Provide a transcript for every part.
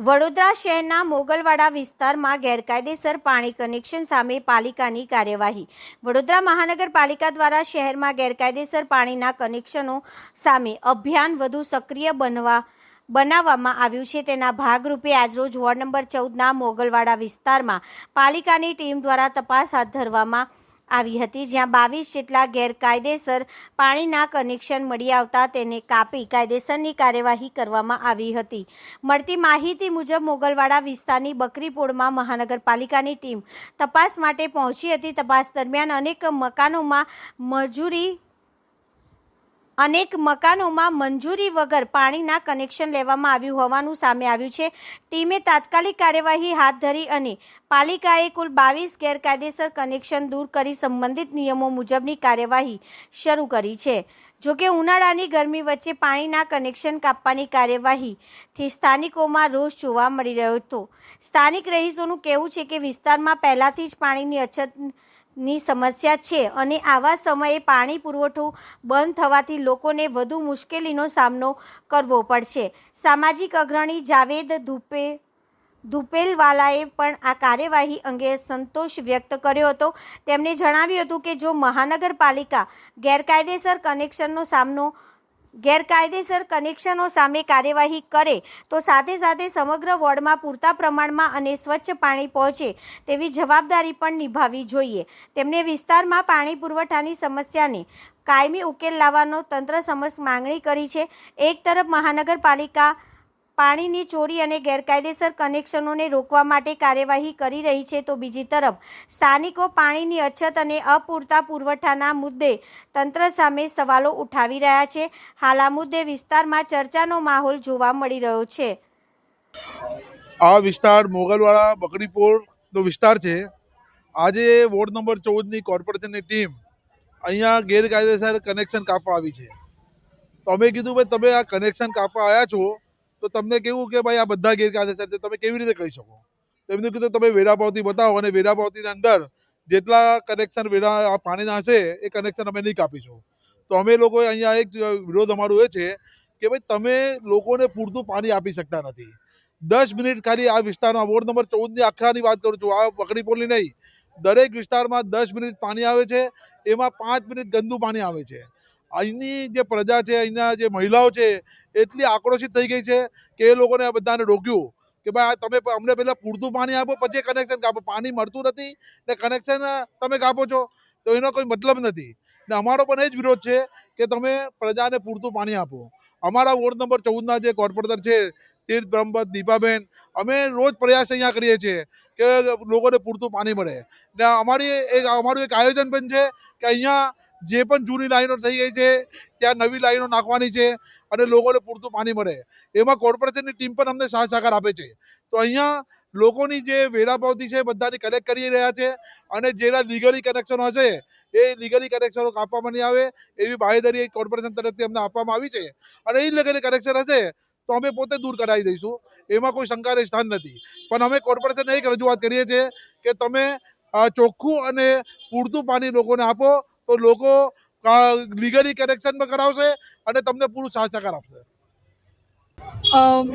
વડોદરા શહેરના મોગલવાડા વિસ્તારમાં ગેરકાયદેસર પાણી કનેક્શન સામે પાલિકાની કાર્યવાહી। વડોદરા મહાનગરપાલિકા દ્વારા શહેરમાં ગેરકાયદેસર પાણીના કનેક્શનો સામે અભિયાન વધુ સક્રિય બનાવવામાં આવ્યું છે। તેના ભાગરૂપે આજરોજ વોર્ડ નંબર 14ના મોગલવાડા વિસ્તારમાં પાલિકાની ટીમ દ્વારા તપાસ હાથ ધરવામાં આવી હતી, જ્યાં 22 જેટલા ગેરકાયદેસર પાણીના કનેક્શન મળી આવતા તેને કાપી કાયદેસરની કાર્યવાહી કરવામાં આવી હતી। મળતી માહિતી મુજબ મોગલવાડા વિસ્તારની બકરીપોળમાં મહાનગરપાલિકાની ટીમ તપાસ માટે પહોંચી હતી। તપાસ દરમિયાન અનેક મકાનોમાં મંજૂરી વગર પાણીના કનેક્શન લેવામાં આવ્યું હોવાનું સામે આવ્યું છે। ટીમે તાત્કાલિક કાર્યવાહી હાથ ધરી અને પાલિકાએ કુલ 22 ગેરકાયદેસર કનેક્શન દૂર કરી સંબંધિત નિયમો મુજબની કાર્યવાહી શરૂ કરી છે। જોકે ઉનાળાની ગરમી વચ્ચે પાણીના કનેક્શન કાપવાની કાર્યવાહીથી સ્થાનિકોમાં રોષ જોવા મળી રહ્યો હતો। સ્થાનિક રહીશોનું કહેવું છે કે વિસ્તારમાં પહેલાથી જ પાણીની અછતની સમસ્યા છે અને આવા સમયે પાણી પુરવઠો બંધ થવાથી લોકોને વધુ મુશ્કેલીનો સામનો કરવો પડશે। સામાજિક અગ્રણી જાવેદ ધુપેલવાલાએ પણ આ કાર્યવાહી અંગે સંતોષ વ્યક્ત કર્યો હતો। તેમણે જણાવ્યું હતું કે જો મહાનગરપાલિકા ગેરકાયદેસર કનેક્શનો સામે કાર્યવાહી કરે તો સાથે સાથે સમગ્ર વોર્ડમાં પૂરતા પ્રમાણમાં અને સ્વચ્છ પાણી પહોંચે તેવી જવાબદારી પણ નિભાવવી જોઈએ। તેમણે વિસ્તારમાં પાણી પુરવઠાની સમસ્યાને કાયમી ઉકેલ લાવવાનો તંત્ર સમક્ષ માંગણી કરી છે। એક તરફ મહાનગરપાલિકા પાણીની ચોરી અને ગેરકાયદેસર કનેક્શનોને રોકવા માટે કાર્યવાહી કરી રહી છે, તો બીજી તરફ સ્થાનિકો પાણીની અછત અને અપૂરતા પુરવઠાના મુદ્દે તંત્ર સામે સવાલો ઉઠાવી રહ્યા છે। હાલ આ મુદ્દે વિસ્તારમાં ચર્ચાનો માહોલ જોવા મળી રહ્યો છે। આ વિસ્તાર મોગલવાડા બકરીપોળનો વિસ્તાર છે। આજે વોર્ડ નંબર 14ની કોર્પોરેશનની ટીમ અહીંયા ગેરકાયદેસર કનેક્શન કાપવા આવી છે। તો અમે કીધું ભાઈ તમે આ કનેક્શન કાપવા આવ્યા છો તો તમને કેવું કે ભાઈ આ બધા ગેરકાયદેસર છે, તમે કેવી રીતે કહી શકો? તો એમને કીધું તમે વેરાપાવતી બતાવો અને વેરાપાવતીની અંદર જેટલા કનેક્શન પાણીના હશે એ કનેક્શન અમે નહીં કાપીશું। તો અમે લોકોએ અહીંયા એક વિરોધ અમારું એ છે કે ભાઈ તમે લોકોને પૂરતું પાણી આપી શકતા નથી। 10 મિનિટ ખાલી આ વિસ્તારમાં વોર્ડ નંબર 14ની આખાની વાત કરું છું, આ બકરીપોળની નહીં, દરેક વિસ્તારમાં 10 મિનિટ પાણી આવે છે, એમાં 5 મિનિટ ગંદુ પાણી આવે છે। અહીંની જે પ્રજા છે, અહીંના જે મહિલાઓ છે એટલી આક્રોશિત થઈ ગઈ છે કે એ લોકોને આ બધાને રોક્યું કે ભાઈ તમે અમને પહેલાં પૂરતું પાણી આપો પછી કનેક્શન કાપો। પાણી મળતું નથી ને કનેક્શન તમે કાપો છો તો એનો કોઈ મતલબ નથી ને અમારો પણ એ જ વિરોધ છે કે તમે પ્રજાને પૂરતું પાણી આપો। અમારા વોર્ડ નંબર 14ના જે કોર્પોરેટર છે તીર્થ બ્રહ્મપત દીપાબેન, અમે રોજ પ્રયાસ અહીંયા કરીએ છીએ કે લોકોને પૂરતું પાણી મળે ને અમારું એક આયોજન પણ છે કે અહીંયા જે પણ જૂની લાઈનો થઈ ગઈ છે ત્યાં નવી લાઈનો નાખવાની છે અને લોકોને પૂરતું પાણી મળે। એમાં કોર્પોરેશનની ટીમ પણ અમને સાથ સહકાર આપે છે। તો અહીંયા લોકોની જે વેરાપાવતી છે બધાની કલેક્ટ કરી રહ્યા છે અને જેના લીગલી કનેક્શનો હશે એ લીગલી કનેક્શનો કાપવામાં નહીં આવે એવી બાંહેધરી કોર્પોરેશન તરફથી અમને આપવામાં આવી છે અને એ લીગલી કનેક્શન હશે તો અમે પોતે દૂર કરાવી દઈશું, એમાં કોઈ શંકાને સ્થાન નથી। પણ અમે કોર્પોરેશનને એક રજૂઆત કરીએ છીએ કે તમે ચોખ્ખું અને પૂરતું પાણી લોકોને આપો તો લોકો લીગલી કનેક્શન પણ કરાવશે અને તમને પૂરું સાથ સહકાર આપશે।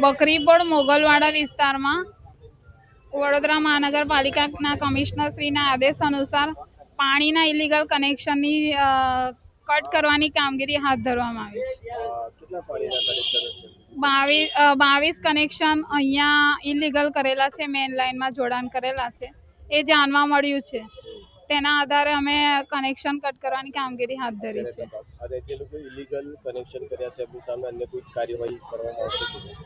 બકરીપોળ મોગલવાડા વિસ્તારમાં વડોદરા મહાનગરપાલિકાના કમિશનરશ્રીના આદેશ અનુસાર પાણીના ઇલીગલ કનેક્શનની કટ કરવાની કામગીરી હાથ ધરવામાં આવી છે। 22 કનેક્શન અહીંયા ઇલીગલ કરેલા છે, મેઇન લાઇનમાં જોડાણ કરેલા છે, એ જાણવા મળ્યું છે। તેના આધારે અમે કનેક્શન કટ કરવાની કામગીરી હાથ ધરી છે।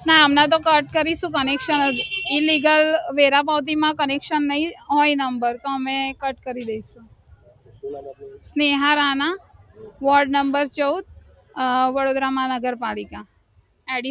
ના, હમણાં તો કટ કરીશું કનેક્શન જ। ઇલીગલ વેરાપાવતીમાં કનેક્શન નહીં હોય નંબર તો અમે કટ કરી દઈશું। સ્નેહા રાણા, વોર્ડ નંબર 14, વડોદરા મહાનગરપાલિકા, એડિશનલ